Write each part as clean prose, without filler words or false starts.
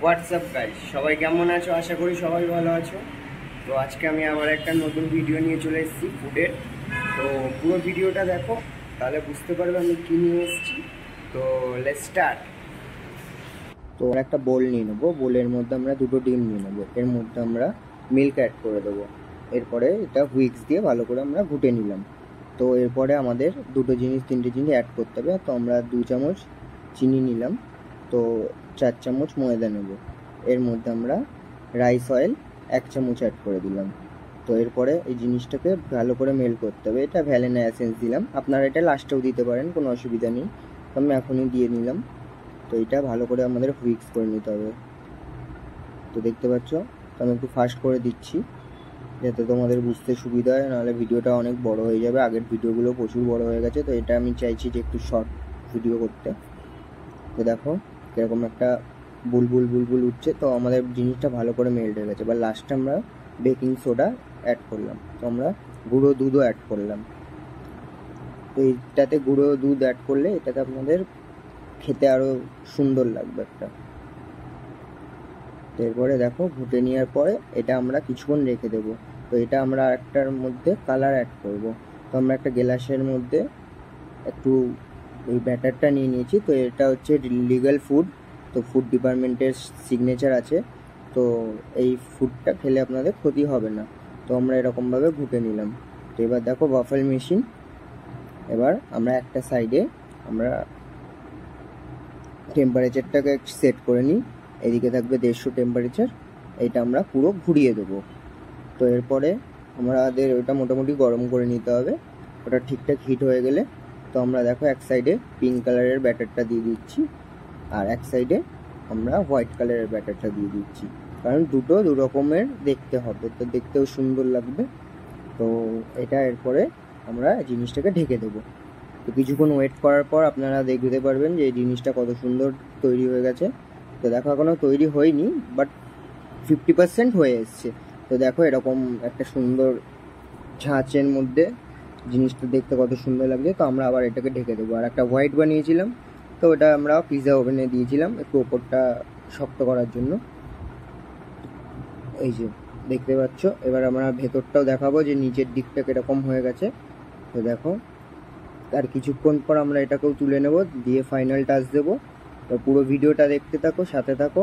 WhatsApp guys, সবাই কেমন আছো? আশা করি সবাই ভালো আছো। তো আজকে আমি আবার একটা নতুন ভিডিও নিয়ে চলে এসেছি ফুডের। তো পুরো ভিডিওটা দেখো, তাহলে বুঝতে পারবে আমি কী নিয়ে এসেছি। তো লেটস স্টার্ট। তো একটা বোল নিয়ে নেবো, বোলের মধ্যে আমরা দুটো ডিম নিয়ে নেবো, এর মধ্যে আমরা মিল্ক অ্যাড করে দেবো। এরপরে এটা হুইক্স দিয়ে ভালো করে আমরা ঘুটে নিলাম। তো এরপরে আমাদের তিনটে জিনিস অ্যাড করতে হবে। তো আমরা 2 চামচ চিনি নিলাম, তো 4 চামচ ময়দা নেব। এর মধ্যে আমরা রাইস অয়েল 1 চামচ অ্যাড করে দিলাম। তো এরপরে এই জিনিসটাকে ভালো করে মেল্ট করতে হবে। এটা ভ্যানিলা এসেন্স দিলাম, আপনারা এটা লাস্টেও দিতে পারেন, কোনো অসুবিধা নেই। তো আমি এখনই দিয়ে নিলাম। তো এটা ভালো করে আমাদের হুইক্স করে নিতে হবে। তো দেখতে পাচ্ছ, তো আমি একটু ফাস্ট করে দিচ্ছি যাতে তোমাদের বুঝতে সুবিধা হয়, নাহলে ভিডিওটা অনেক বড় হয়ে যাবে। আগের ভিডিওগুলো প্রচুর বড় হয়ে গেছে, তো এটা আমি চাইছি যে একটু শর্ট ভিডিও করতে। তো দেখো কীরকম একটা বুলবুল বুলবুল উঠছে। তো আমাদের জিনিসটা ভালো করে মেল্ট হয়ে গেছে। এবার লাস্টে আমরা বেকিং সোডা অ্যাড করলাম, তো আমরা গুঁড়ো দুধও অ্যাড করলাম। তো এইটাতে গুঁড়ো দুধ অ্যাড করলে এটাতে আপনাদের খেতে আরও সুন্দর লাগবে একটা। তো এরপরে দেখো ঘুটে নেওয়ার পরে এটা আমরা কিছুক্ষণ রেখে দেবো। তো এটা আমরা একটার মধ্যে কালার অ্যাড করব। তো আমরা একটা গ্লাসের মধ্যে একটু ওই ব্যাটারটা নিয়ে নিয়েছি। তো এটা হচ্ছে লিগ্যাল ফুড, তো ফুড ডিপার্টমেন্টের সিগনেচার আছে। তো এই ফুডটা খেলে আপনাদের ক্ষতি হবে না। তো আমরা এরকমভাবে ঘুটে নিলাম। তো এবার দেখো ওয়াফল মেশিন, এবার আমরা একটা সাইডে আমরা টেম্পারেচারটাকে সেট করে নিই। এদিকে থাকবে 150 টেম্পারেচার, এটা আমরা পুরো ঘুরিয়ে দেবো। তো এরপরে আমাদের ওটা মোটামুটি গরম করে নিতে হবে। ওটা ঠিকঠাক হিট হয়ে গেলে তো আমরা দেখো এক সাইডে পিঙ্ক কালারের ব্যাটারটা দিয়ে দিচ্ছি, আর এক সাইডে আমরা হোয়াইট কালারের ব্যাটারটা দিয়ে দিচ্ছি, কারণ দুটো দু রকমের দেখতে হবে, তো দেখতেও সুন্দর লাগবে। তো এটা এরপরে আমরা জিনিসটাকে ঢেকে দেবো। তো কিছুক্ষণ ওয়েট করার পর আপনারা দেখতে পারবেন যে এই জিনিসটা কত সুন্দর তৈরি হয়ে গেছে। তো দেখো এখনও তৈরি হয়নি, বাট 50% হয়ে এসছে। তো দেখো এরকম একটা সুন্দর ছাঁচের মধ্যে জিনিসটা দেখতে কত সুন্দর লাগছে। তো আমরা আবার এটাকে ঢেকে দেবো। আর একটা হোয়াইট বানিয়েছিলাম, তো ওটা আমরা পিৎজা ওভেনে দিয়েছিলাম একটু ওপরটা শক্ত করার জন্য। এই যে দেখতে পাচ্ছ, এবার আমরা ভেতরটাও দেখাবো যে নিচের দিকটা কীরকম হয়ে গেছে। তো দেখো আর কিছুক্ষণ পর আমরা এটাকেও তুলে নেব, দিয়ে ফাইনাল টাচ দেবো। তো পুরো ভিডিওটা দেখতে থাকো, সাথে থাকো,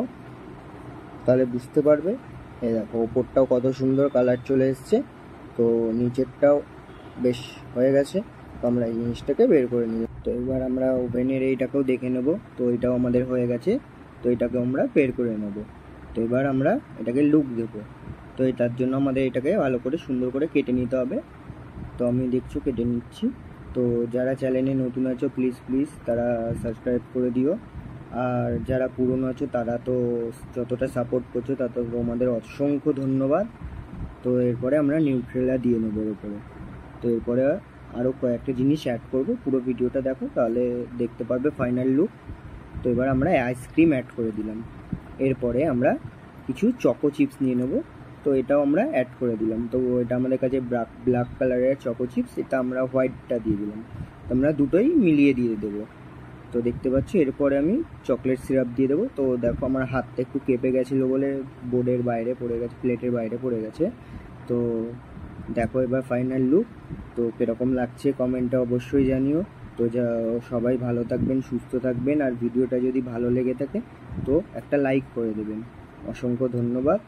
তাহলে বুঝতে পারবে। এই দেখো ওপরটাও কত সুন্দর কালার চলে এসছে, তো নিচেরটাও বেশ হয়ে গেছে। তো আমরা এই জিনিসটাকে বের করে নিব। তো এবার আমরা ওভেনের এইটাকেও দেখে নেব। তো এটাও আমাদের হয়ে গেছে, তো এটাকে আমরা বের করে নেব। তো এবার আমরা এটাকে লুক দেবো। তো এটার জন্য আমাদের এটাকে ভালো করে সুন্দর করে কেটে নিতে হবে। তো আমি দেখছো কেটে নিচ্ছি। তো যারা চ্যানেলে নতুন আছো প্লিজ তারা সাবস্ক্রাইব করে দিও, আর যারা পুরনো আছো তারা তো যতটা সাপোর্ট করছো তত তোমাদের অসংখ্য ধন্যবাদ। তো এরপরে আমরা নিউট্রেলা দিয়ে নেবো এর উপরে। তো এরপরে আরও কয়েকটা জিনিস অ্যাড করবো, পুরো ভিডিওটা দেখো তাহলে দেখতে পারবে ফাইনাল লুক। তো এবার আমরা আইসক্রিম অ্যাড করে দিলাম। এরপরে আমরা কিছু চকো চিপস নিয়ে নেবো, তো এটাও আমরা অ্যাড করে দিলাম। তো এটা আমাদের কাছে ব্ল্যাক কালারের চকো চিপস, এটা আমরা হোয়াইটটা দিয়ে দিলাম। তো আমরা দুটোই মিলিয়ে দিয়ে দেবো। তো দেখতে পাচ্ছি এরপরে আমি চকলেট সিরাপ দিয়ে দেবো। তো দেখো আমার হাতটা একটু কেঁপে গেছিলো বলে বোর্ডের বাইরে পড়ে গেছে, প্লেটের বাইরে পড়ে গেছে। তো দেখো এবার ফাইনাল লুক। তো কীরকম লাগছে কমেন্টে অবশ্যই জানিও। তো সবাই ভালো থাকবেন, সুস্থ থাকবেন, আর ভিডিওটা যদি ভালো লেগে থাকে তো একটা লাইক করে দেবেন। অসংখ্য ধন্যবাদ।